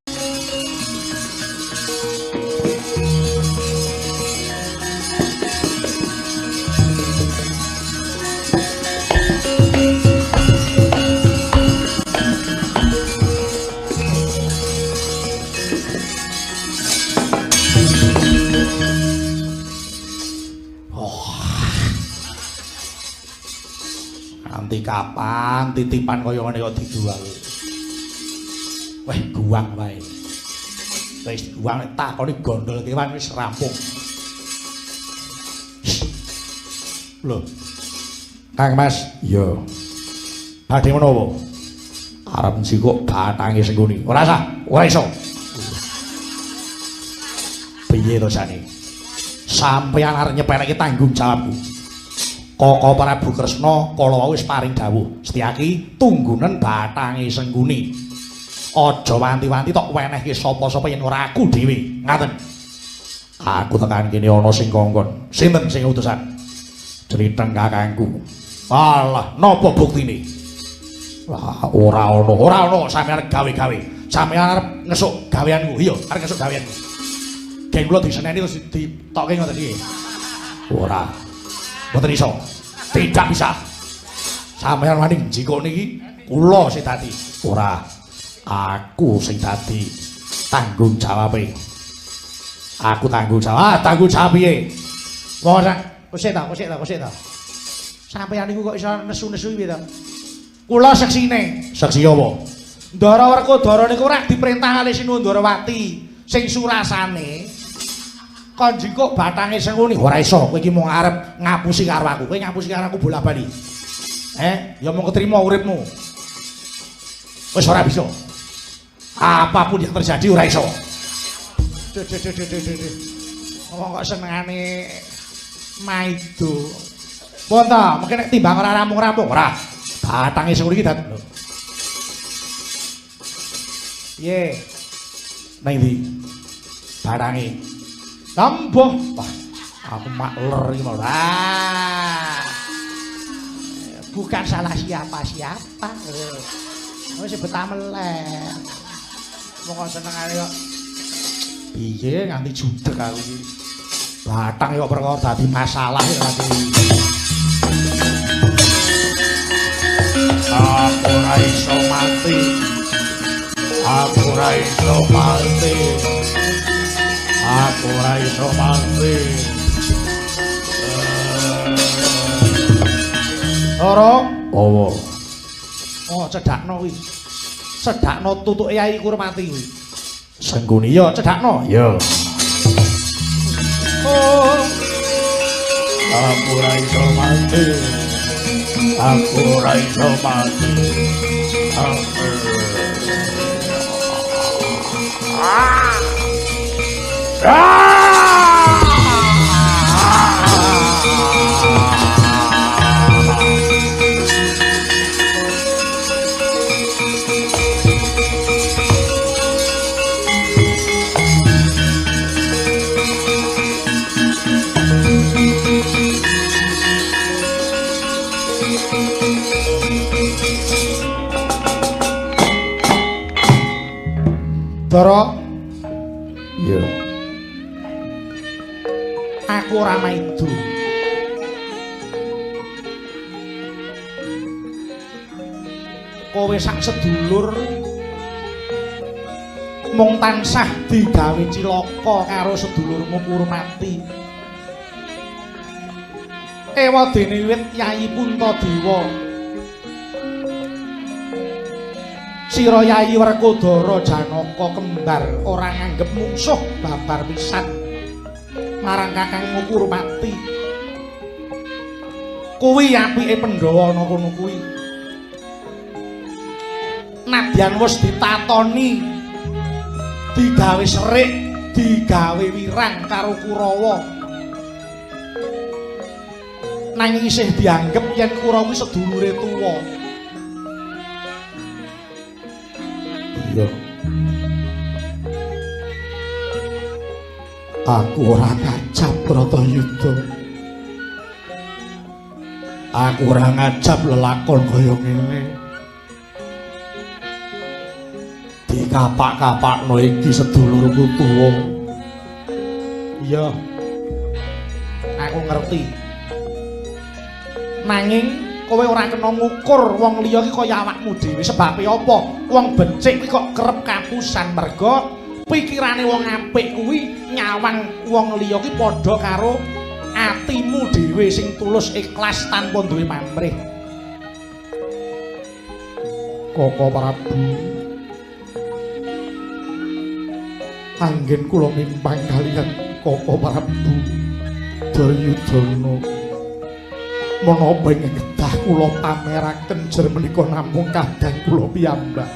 Kapan titipan kaya ngene kok dijual. Weh, guwang wae. Wis guwang takoni gondol kewan wis rampung. Lho. Kang Mas, iya. Badhe menapa? Arep njikuk batange sengguni. Ora sah, ora iso. Piye to jane? Sampeyan arep nyepeleke tanggung jawabku. Koko Prabu Kresna kala wis paring dawuh, Setyaki tunggunen batange sengguni. Aja wanti-wanti tok wenehke sapa-sapa yen ora aku dhewe. Ngaten. Aku tekan kene ana sing kongkon. Sinten sing utusan? Criteng kakangku. Alah, napa buktine? Lah ora ana sampeyan gawe-gawe. Sampeyan arep ngesuk gaweanku. Iya, arep ngesuk gaweanku. Geng kula diseneni terus ditokke ngoten iki. Ora. Mboten iso. Tidak bisa. Sampeyan wani njikuk niki kula sing dadi. Ora. Aku sing dadi tanggung jawabe. Aku tanggung jawab. Tanggung jawab piye? Wong kosek ta. Sampeyan niku kok iso nesu-nesu piye to? Kula seksine. Seksi apa? Ndara Werkudara niku ora diperintah kalih Sinundrawati sing surasane kon njikuk batange sengguni. Ora iso, kowe iki mung arep ngapusi karo aku. Kowe ngapusi karo aku bola-bali. Ya mung ketrima uripmu. Wis ora bisa. Apapun yang terjadi ora iso. Wong kok senengane maido. Pun ta, mungkin nek timbang ora rampung-rampung, ora. Batange sengguni iki dat. Piye? Nang ndi? Batange Tamboh, wah, aku makler iki malah. Bukan salah siapa-siapa. Wis betah meleh. Wong senengane kok piye nganti judeg aku iki. Batang kok perkara dadi masalah iki. Aku ora iso mati. Aku ora iso mati. Aku ora iso mati. Ora, apa? Oh, cedhakno kuwi. Cedhakno tutuke Yai Kurmati kuwi. Sengguni ya cedhakno. Ya. Oh. Aku ora iso mati. Aku ora iso mati. Aku. Dara. Iya. Aku ora maido. Kowe sak sedulur mung tansah digawe cilaka karo sedulurmu Kurmati. ewadene wiwit Yayi Puntadewa sira Yayi Werkodara Janaka kembar ora nganggep mungsuh babar pisan marang Kakang Kurupati kuwi apike Pandhawa ana kono kuwi nadyan wis ditatoni digawe serik digawe wirang karo Kurawa nanging isih dianggep yen Kurawa kuwi sedulure tuwa. Iya. Aku ora ngajab Bratayuda. Aku ora ngajab lelakon kaya ngene. Dikapak-kapakno iki sedulurku tuwa. Iya. Aku ngerti. Nanging kowe ora kena ngukur wong liya iki kaya awakmu dhewe. Sebabe apa? Wong becik iki kok kerep kapusan merga pikirane wong apik kuwi nyawang wong liya iki padha karo atimu dhewe sing tulus ikhlas tanpa duwe pamrih. Koko Prabu. Anggen kula mimpang kaliyan Koko Prabu Dayudana. Menapa ingkang kedah kula pameraken jer menika namung kadang kula piyambak.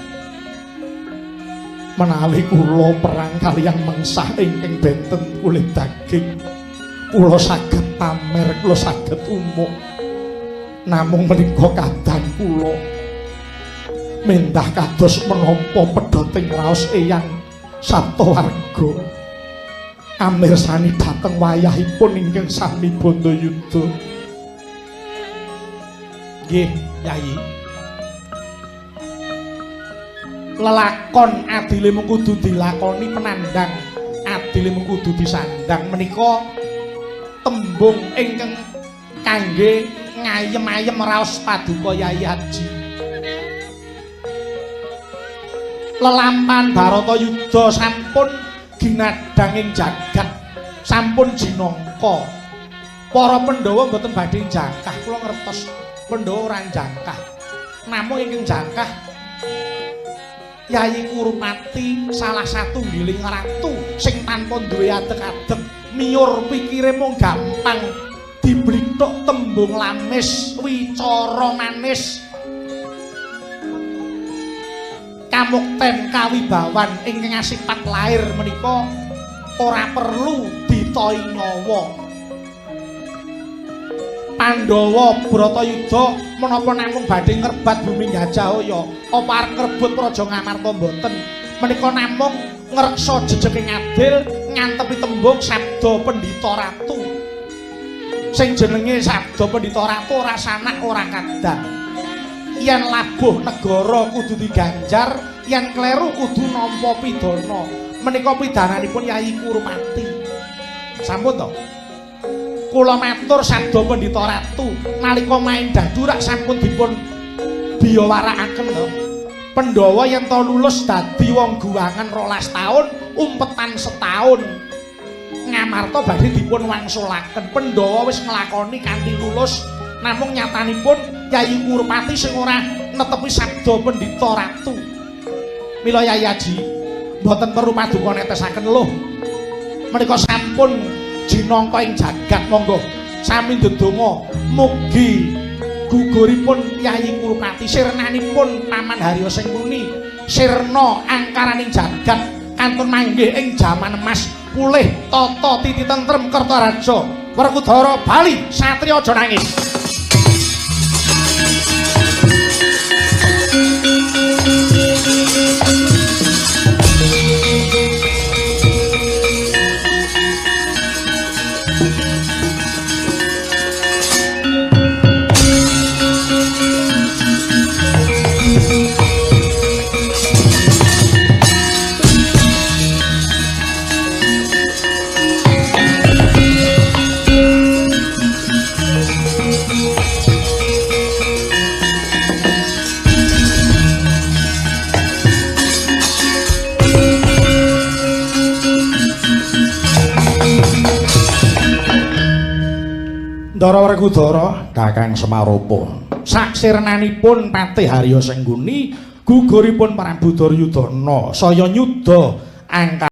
Menawi kula perang kaliyan mengsah ingkang benten kulit daging, kula saged pamer, kula saged umuk. Namung menika kadang kula mendah kados menapa pedhoting raos Eyang Saptawarga. Amirsani dhateng wayahipun ingkang sami Bandayuda. Nggih, Yayi. Lelakon adile mung kudu dilakoni penandang, adile mung kudu disandang menika tembung ingkang kangge ngayem-ayem raos paduka Yayi Haji. Lelampahan Baratayuda sampun ginadhang ing jagat, sampun jinangka. Para Pandhawa mboten badhe jangkah, kula ngertos. Pandhawa ora jangkah. Namung ingkang jangkah Yayi Kurupati salah satunggiling ratu sing tanpa duwe adeg-adeg, miyur pikire mung gampang diblithuk tembung lamis, wicara manis. Kamukten kawibawan ingkang asipat lair menika ora perlu ditohi nyawa. Pandhawa Bratayuda menapa namung badhe ngrebat bumi Gajahaya apa arep ngrebut Praja Ngamarta mboten menika namung ngreksa jejeking adil ngantepi tembung sabda Pendhita Ratu sing jenenge sabda Pendhita Ratu ora sanak ora kadang yen labuh negara kudu diganjar yen kleru kudu nampa pidana menika pidananipun Yayi Kurupati sampun to. Kula matur sabda Pendhita Ratu nalika main dadurak sampun dipun biyawarakaken to. Pandhawa yen to lulus dadi wong guwangan 12 taun, umpetan setahun. Ngamarta badhe dipun wangsulaken. Pandhawa wis nglakoni kanthi lulus, namung nyatanipun Yayi Kurupati sing ora netepi sabda Pendhita Ratu. Mila Yayi Haji mboten perlu paduka netesaken lho. Menika sampun jinangka ing jagat monggo sami ndedonga mugi guguripun Yayi Kurupati sirnanipun Paman Harya sing muni sirna angkaraning jagat kantun manggih ing jaman emas pulih tata titi tentrem Kertaraja Werkudara bali satriya aja nangis. Ndara Werkudara, Kakang Semarupa. saksirnanipun Patih Harya Sengguni, guguripun Prabu Duryudana saya nyuda angka